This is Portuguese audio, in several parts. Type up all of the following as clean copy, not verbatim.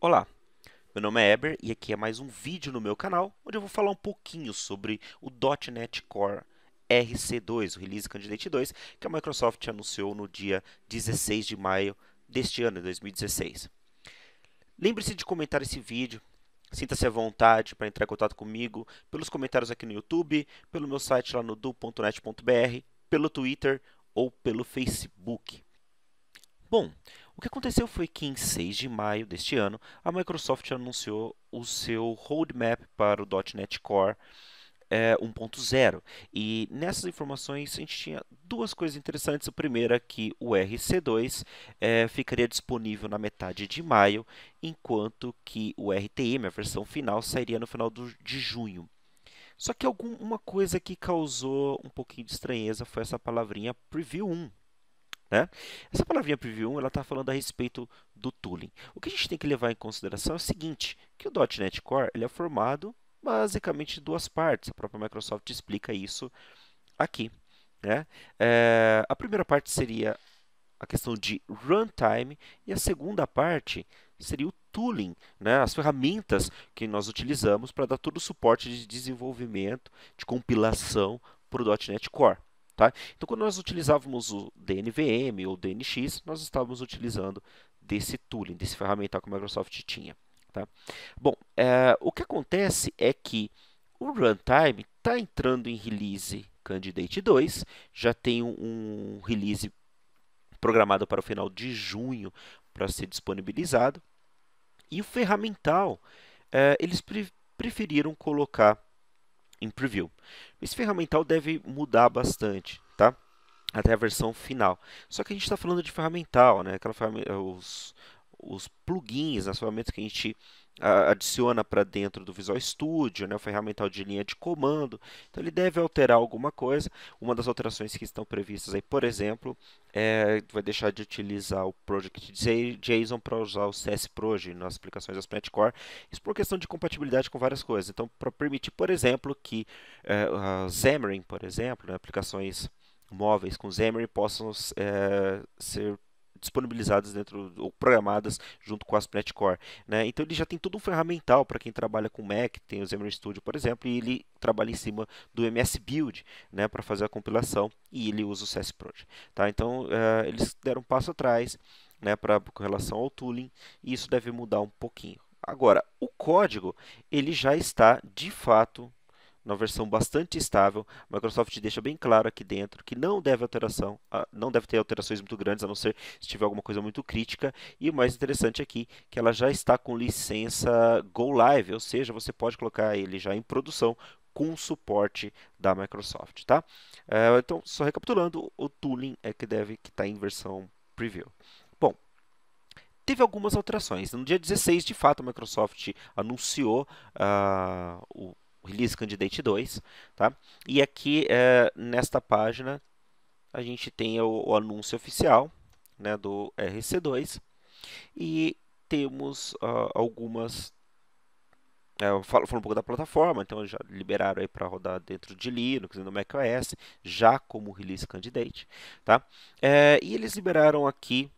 Olá, meu nome é Eber e aqui é mais um vídeo no meu canal onde eu vou falar um pouquinho sobre o .NET Core RC2, o Release Candidate 2, que a Microsoft anunciou no dia 16 de maio deste ano, de 2016. Lembre-se de comentar esse vídeo, sinta-se à vontade para entrar em contato comigo pelos comentários aqui no YouTube, pelo meu site lá no du.net.br, pelo Twitter ou pelo Facebook. Bom, o que aconteceu foi que em 6 de maio deste ano, a Microsoft anunciou o seu roadmap para o .NET Core 1.0. E nessas informações a gente tinha duas coisas interessantes. A primeira é que o RC2 ficaria disponível na metade de maio, enquanto que o RTM, a versão final, sairia no final de junho. Só que uma coisa que causou um pouquinho de estranheza foi essa palavrinha Preview 1. Né? Essa palavrinha Preview 1 ela está falando a respeito do tooling. O que a gente tem que levar em consideração é o seguinte, que o .NET Core ele é formado basicamente de duas partes. A própria Microsoft explica isso aqui. Né? A primeira parte seria a questão de runtime e a segunda parte seria o tooling, né? As ferramentas que nós utilizamos para dar todo o suporte de desenvolvimento, de compilação para o .NET Core. Tá? Então, quando nós utilizávamos o DNVM ou DNX, nós estávamos utilizando desse tooling, desse ferramental que a Microsoft tinha. Tá? Bom, o que acontece é que o runtime está entrando em release Candidate 2, já tem um release programado para o final de junho para ser disponibilizado. E o ferramental, eles preferiram colocar em preview. Esse ferramental deve mudar bastante, tá? Até a versão final. Só que a gente está falando de ferramental, né? Os plugins, as ferramentas que a gente adiciona para dentro do Visual Studio, né? O ferramental de linha de comando. Então ele deve alterar alguma coisa. Uma das alterações que estão previstas aí, por exemplo, vai deixar de utilizar o Project JSON para usar o CSProj nas aplicações da .NET Core. Isso por questão de compatibilidade com várias coisas. Então, para permitir, por exemplo, que a Xamarin, por exemplo, né? Aplicações móveis com Xamarin possam ser disponibilizadas dentro ou programadas junto com a ASP.NET Core, né? Então ele já tem todo um ferramental para quem trabalha com Mac, tem o Xamarin Studio, por exemplo, e ele trabalha em cima do MS Build, né, para fazer a compilação e ele usa o CSProj, tá? Então eles deram um passo atrás, né, com relação ao tooling e isso deve mudar um pouquinho. Agora, o código ele já está de fato uma versão bastante estável. A Microsoft deixa bem claro aqui dentro que não deve ter alterações muito grandes, a não ser se tiver alguma coisa muito crítica. E o mais interessante aqui, que ela já está com licença Go Live, ou seja, você pode colocar ele já em produção com o suporte da Microsoft, tá? Então, só recapitulando, o tooling é que deve que está em versão preview. Bom, teve algumas alterações. No dia 16, de fato, a Microsoft anunciou o Release Candidate 2, tá? E aqui, nesta página, a gente tem o anúncio oficial, né, do RC2 e temos algumas... eu falo um pouco da plataforma, então já liberaram aí para rodar dentro de Linux e no macOS, já como Release Candidate, tá? E eles liberaram aqui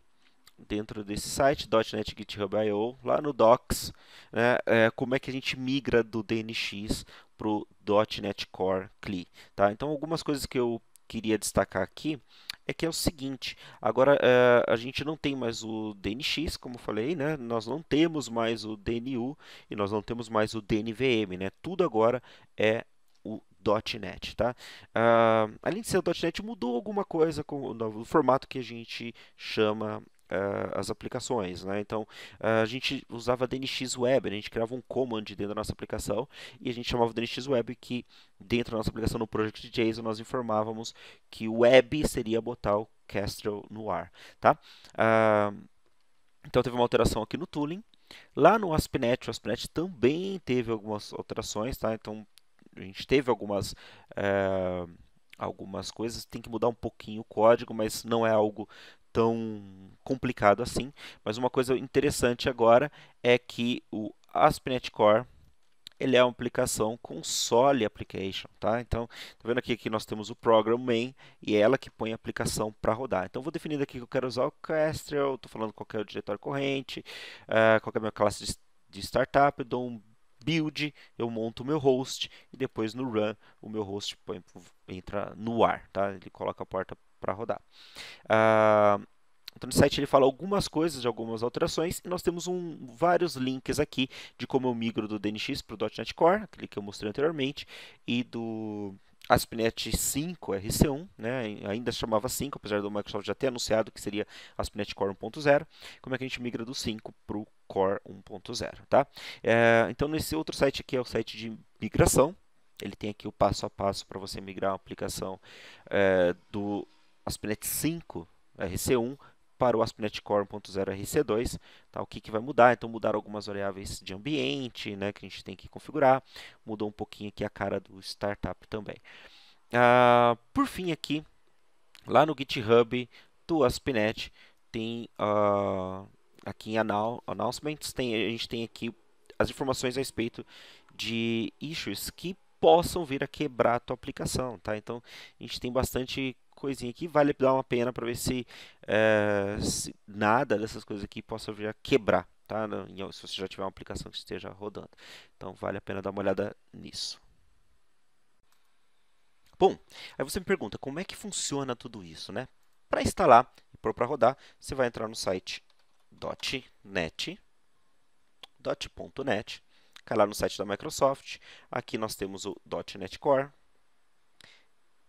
dentro desse site, .NET GitHub IO, lá no Docs, né, como é que a gente migra do DNX para o .NET Core CLI. Tá? Então, algumas coisas que eu queria destacar aqui é que é o seguinte, agora a gente não tem mais o DNX, como eu falei, né? Nós não temos mais o DNU e nós não temos mais o DNVM, né? Tudo agora é o .NET, tá? Além de ser o .NET, mudou alguma coisa com o formato que a gente chama as aplicações, né? Então, a gente usava DNX Web, a gente criava um command dentro da nossa aplicação e a gente chamava o DNX Web que dentro da nossa aplicação no Project JSON nós informávamos que o web seria botar o Kestrel no ar, tá? Então teve uma alteração aqui no tooling. Lá no ASP.NET, o ASP.NET também teve algumas alterações, tá? Então a gente teve algumas coisas, tem que mudar um pouquinho o código, mas não é algo tão complicado assim. Mas uma coisa interessante agora é que o ASP.NET Core ele é uma aplicação console application, tá? Então, tá vendo aqui que nós temos o program main e é ela que põe a aplicação para rodar. Então, vou definir aqui que eu quero usar o Kestrel, estou falando qual que é o diretório corrente, qual que é a minha classe de startup, eu dou um build, eu monto o meu host e depois no run o meu host entra no ar, tá? Ele coloca a porta para rodar. Então, no site ele fala algumas coisas de algumas alterações e nós temos vários links aqui de como eu migro do DNX para o .NET Core, aquele que eu mostrei anteriormente, e do ASP.NET 5 RC1, né? Ainda chamava 5, apesar do Microsoft já ter anunciado que seria ASP.NET Core 1.0. Como é que a gente migra do 5 para o Core 1.0, tá? Então, nesse outro site aqui é o site de migração. Ele tem aqui o passo a passo para você migrar a aplicação do ASP.NET 5 RC1 para o ASP.NET Core 1.0 RC2, tá? O que vai mudar? Então, mudaram algumas variáveis de ambiente, né, que a gente tem que configurar. Mudou um pouquinho aqui a cara do startup também. Por fim, aqui, lá no GitHub do ASP.NET, tem aqui em Announcements, a gente tem aqui as informações a respeito de issues que possam vir a quebrar a tua aplicação, tá? Então, a gente tem bastante coisinha aqui, vale dar uma pena para ver se nada dessas coisas aqui possa vir a quebrar, tá? Se você já tiver uma aplicação que esteja rodando. Então, vale a pena dar uma olhada nisso. Bom, aí você me pergunta, como é que funciona tudo isso, né? Para instalar e pôr para rodar, você vai entrar no site .net, .net, cai lá no site da Microsoft. Aqui nós temos o .NET Core.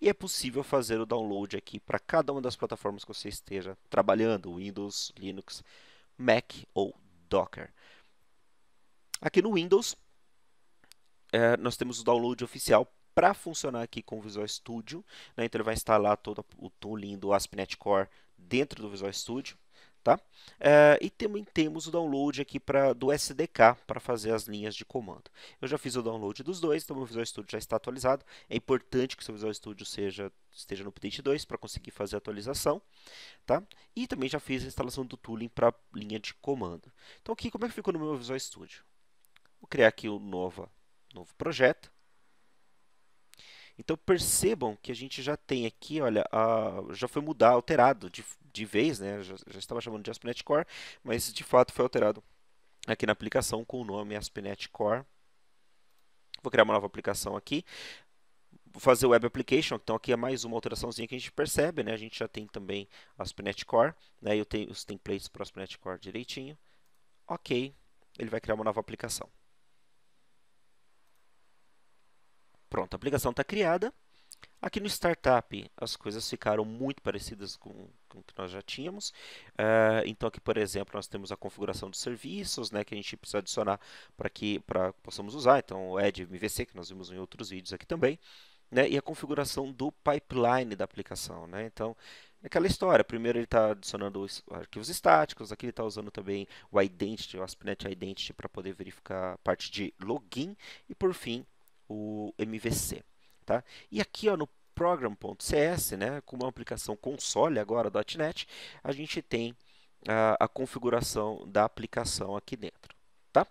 E é possível fazer o download aqui para cada uma das plataformas que você esteja trabalhando, Windows, Linux, Mac ou Docker. Aqui no Windows, nós temos o download oficial para funcionar aqui com o Visual Studio, né? Então ele vai instalar todo o tooling do ASP.NET Core dentro do Visual Studio. Tá? E também temos o download aqui do SDK para fazer as linhas de comando. Eu já fiz o download dos dois, então o meu Visual Studio já está atualizado. É importante que o seu Visual Studio esteja no update 2 para conseguir fazer a atualização. Tá? E também já fiz a instalação do tooling para linha de comando. Então aqui, como é que ficou no meu Visual Studio? Vou criar aqui um novo projeto. Então percebam que a gente já tem aqui, olha, já foi alterado de vez, né? Já estava chamando de ASP.NET Core, mas de fato foi alterado aqui na aplicação com o nome ASP.NET Core. Vou criar uma nova aplicação aqui. Vou fazer o Web Application, então aqui é mais uma alteraçãozinha que a gente percebe, né? A gente já tem também ASP.NET Core, né? Eu tenho os templates para ASP.NET Core direitinho. Ok, ele vai criar uma nova aplicação. Pronto, a aplicação está criada. Aqui no Startup, as coisas ficaram muito parecidas com o que nós já tínhamos. Então, aqui, por exemplo, nós temos a configuração dos serviços, né, que a gente precisa adicionar para que possamos usar. Então, o Add MVC, que nós vimos em outros vídeos aqui também. Né, e a configuração do pipeline da aplicação. Né? Então, é aquela história. Primeiro ele está adicionando os arquivos estáticos. Aqui ele está usando também o Identity, o ASP.NET Identity, para poder verificar a parte de login. E, por fim, o MVC. Tá? E aqui ó, no program.cs, né, como uma aplicação console agora .NET, a gente tem a configuração da aplicação aqui dentro. Tá?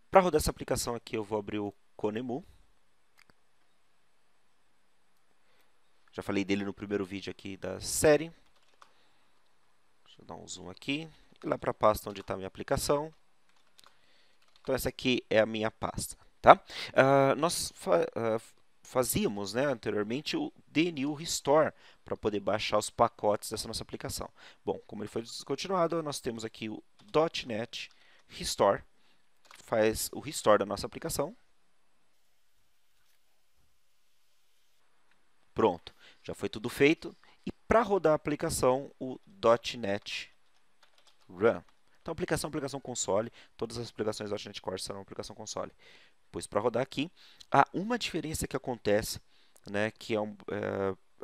Para rodar essa aplicação aqui, eu vou abrir o Conemu. Já falei dele no primeiro vídeo aqui da série. Deixa eu dar um zoom aqui. E lá para a pasta onde está a minha aplicação. Então, essa aqui é a minha pasta. Tá? Nós fazíamos, né, anteriormente o DNU Restore para poder baixar os pacotes dessa nossa aplicação. Bom, como ele foi descontinuado, nós temos aqui o .NET Restore, faz o restore da nossa aplicação. Pronto, já foi tudo feito. E para rodar a aplicação, o .NET Run. Então, aplicação console, todas as aplicações .NET Core serão aplicação console. Pois para rodar aqui, há uma diferença que acontece, né, que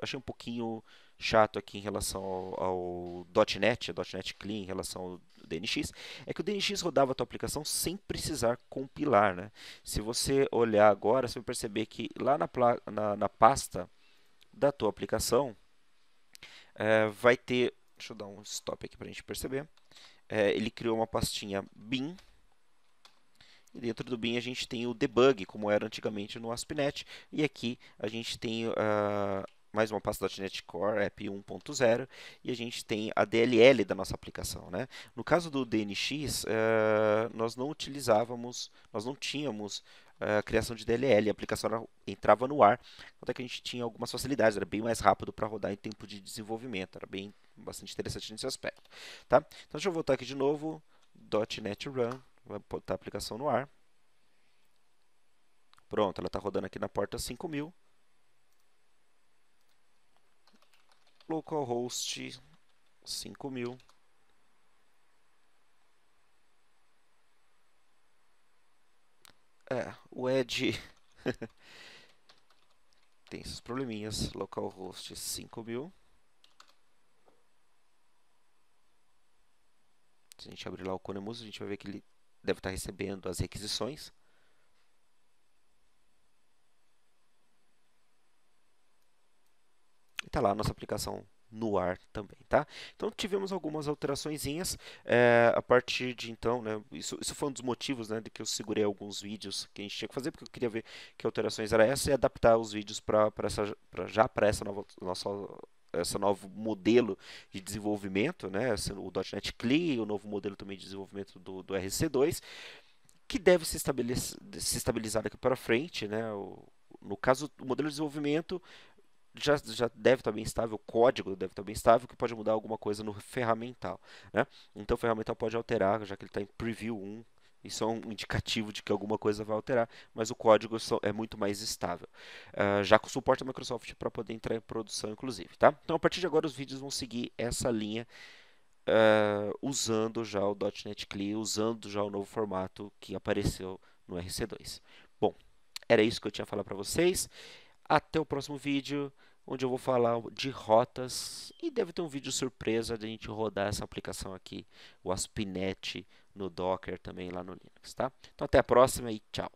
achei um pouquinho chato aqui em relação ao .NET, a .NET Clean em relação ao DNX, é que o DNX rodava a tua aplicação sem precisar compilar. Né? Se você olhar agora, você vai perceber que lá na pasta da tua aplicação, vai ter, deixa eu dar um stop aqui para a gente perceber, ele criou uma pastinha bin, E dentro do bin a gente tem o debug, como era antigamente no ASP.NET. E aqui a gente tem mais uma pasta .NET Core App 1.0 e a gente tem a DLL da nossa aplicação, né? No caso do DNX, nós não utilizávamos, nós não tínhamos a criação de DLL, a aplicação entrava no ar, até que a gente tinha algumas facilidades, era bem mais rápido para rodar em tempo de desenvolvimento, era bem bastante interessante nesse aspecto, tá? Então deixa eu voltar aqui de novo, .NET Run, vai botar a aplicação no ar. Pronto, ela está rodando aqui na porta 5000. Localhost 5000. O Edge tem esses probleminhas. Localhost 5000. Se a gente abrir lá o Conemus, a gente vai ver que ele deve estar recebendo as requisições. E está lá a nossa aplicação no ar também, tá? Então tivemos algumas alteraçõeõezinhas a partir de então, né? Isso foi um dos motivos, né, de que eu segurei alguns vídeos que a gente tinha que fazer, porque eu queria ver que alterações era essa e adaptar os vídeos para essa nova esse novo modelo de desenvolvimento, né? O .NET CLI, o novo modelo também de desenvolvimento do RC2, que deve se estabilizar daqui para frente, né? No caso, o modelo de desenvolvimento já deve estar bem estável, o código deve estar bem estável, que pode mudar alguma coisa no ferramental, né? Então o ferramental pode alterar, já que ele está em Preview 1, isso é um indicativo de que alguma coisa vai alterar, mas o código é muito mais estável. Já com suporte da Microsoft para poder entrar em produção, inclusive, tá? Então a partir de agora os vídeos vão seguir essa linha, usando já o .NET CLI, usando já o novo formato que apareceu no RC2. Bom, era isso que eu tinha a falar para vocês. Até o próximo vídeo, onde eu vou falar de rotas e deve ter um vídeo surpresa de a gente rodar essa aplicação aqui, o ASP.NET no Docker também lá no Linux, tá? Então até a próxima e tchau!